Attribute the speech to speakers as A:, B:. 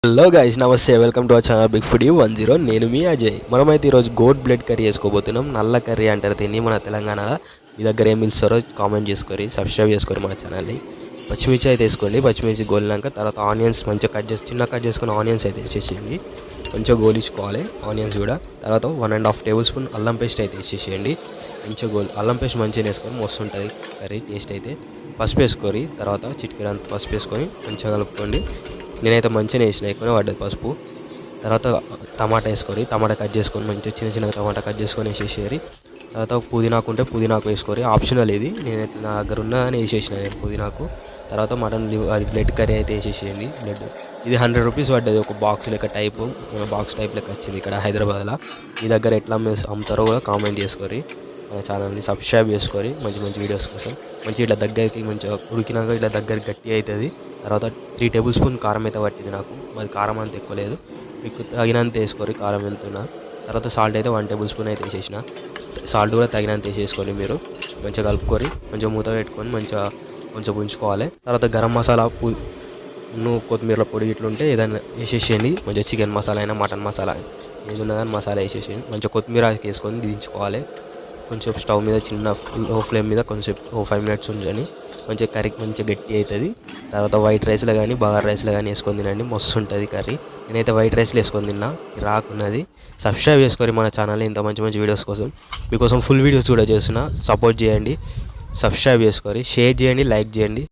A: Hello guys, నమస్తే. Welcome to our channel big foodie 10. నేను మీ అజయ్. మనమైతే ఈరోజు గోట్ బ్లడ్ కర్రీ చేసుకోబోతున్నాం. నల్ల కర్రీ అంటారు దీన్ని మన తెలంగాణలో. మీ దగ్గర ఏం పిలుస్తారో కామెంట్ చేసుకొని సబ్స్క్రైబ్ చేసుకొని మన ఛానల్ని. పచ్చిమిర్చి అయితే వేసుకోండి. పచ్చిమిర్చి గోలినాక తర్వాత ఆనియన్స్ మంచిగా చిన్న కట్ చేసుకుని ఆనియన్స్ అయితే వేసేసేయండి. మంచిగా గోలించుకోవాలి ఆనియన్స్ కూడా. తర్వాత 1.5 టేబుల్ స్పూన్ అల్లం పేస్ట్ అయితే వేసేసేయండి. మంచిగా అల్లం పేస్ట్ మంచిగా వేసుకొని మస్తుంటుంది కర్రీ టేస్ట్ అయితే. పసుపు వేసుకొని తర్వాత చిటికెడంత పసుపు వేసుకొని మంచిగా కలుపుకోండి. నేనైతే మంచిగా వేసిన, ఎక్కువనే పడ్డది పసుపు. తర్వాత టమాటా వేసుకొని టమాటా కట్ చేసుకొని మంచిగా చిన్న చిన్న టమాటా కట్ చేసుకొని వేసేసేయాలి. తర్వాత పుదీనాకు ఉంటే పుదీనాకు వేసుకోరి, ఆప్షనల్ ఇది. నేనైతే నా దగ్గర ఉన్నదని వేసేసిన నేను పుదీనాకు. తర్వాత మటన్ అది బ్లడ్ కర్రీ అయితే వేసేసేయండి. బ్లడ్ ఇది 100 రూపీస్ పడ్డది, ఒక బాక్స్ లెక్క టైపు, బాక్స్ టైప్ లెక్క వచ్చింది ఇక్కడ హైదరాబాద్లో. మీ దగ్గర ఎట్లా అమ్ముతారో కూడా కామెంట్ చేసుకోరి. మన ఛానల్ని సబ్స్క్రైబ్ చేసుకొని మంచి మంచి వీడియోస్ కోసం. మంచి ఇట్లా దగ్గరికి మంచిగా ఉడికినాక ఇట్లా దగ్గరికి గట్టి అవుతుంది. తర్వాత 3 టేబుల్ స్పూన్ కారం అయితే పట్టింది నాకు. మాది కారం అంత ఎక్కువ లేదు, మీకు తగినంత వేసుకోరి కారం ఎంతున్నా. తర్వాత సాల్ట్ అయితే 1 టేబుల్ స్పూన్ అయితే వేసేసిన. సాల్ట్ కూడా తగినంత వేసేసుకొని మీరు మంచిగా కలుపుకొని మంచిగా మూత పెట్టుకొని మంచిగా కొంచెం ఉంచుకోవాలి. తర్వాత గరం మసాలా, కొత్తిమీర పొడి ఇట్లుంటే ఏదైనా వేసేసేయండి. మంచిగా చికెన్ మసాలా అయినా మటన్ మసాలా ఏది ఉన్నా కానీ మసాలా వేసేసేయండి. మంచిగా కొత్తిమీర వేసుకొని దించుకోవాలి. కొంచెం స్టవ్ మీద చిన్న లో ఫ్లేమ్ మీద కొంచెం 5 మినిట్స్ ఉంచండి. మంచిగా కర్రీ మంచిగా గట్టి అవుతుంది. తర్వాత వైట్ రైస్లో కానీ బగారా రైస్లో కానీ వేసుకొని తినండి, మస్తు ఉంటుంది కర్రీ. నేనైతే వైట్ రైస్లో వేసుకొని తిన్నా, రాకున్నది. సబ్స్క్రైబ్ చేసుకొని మన ఛానల్ ఇంత మంచి మంచి వీడియోస్ కోసం. మీకోసం ఫుల్ వీడియోస్ కూడా చేస్తున్నా, సపోర్ట్ చేయండి. సబ్స్క్రైబ్ చేసుకొని షేర్ చేయండి, లైక్ చేయండి.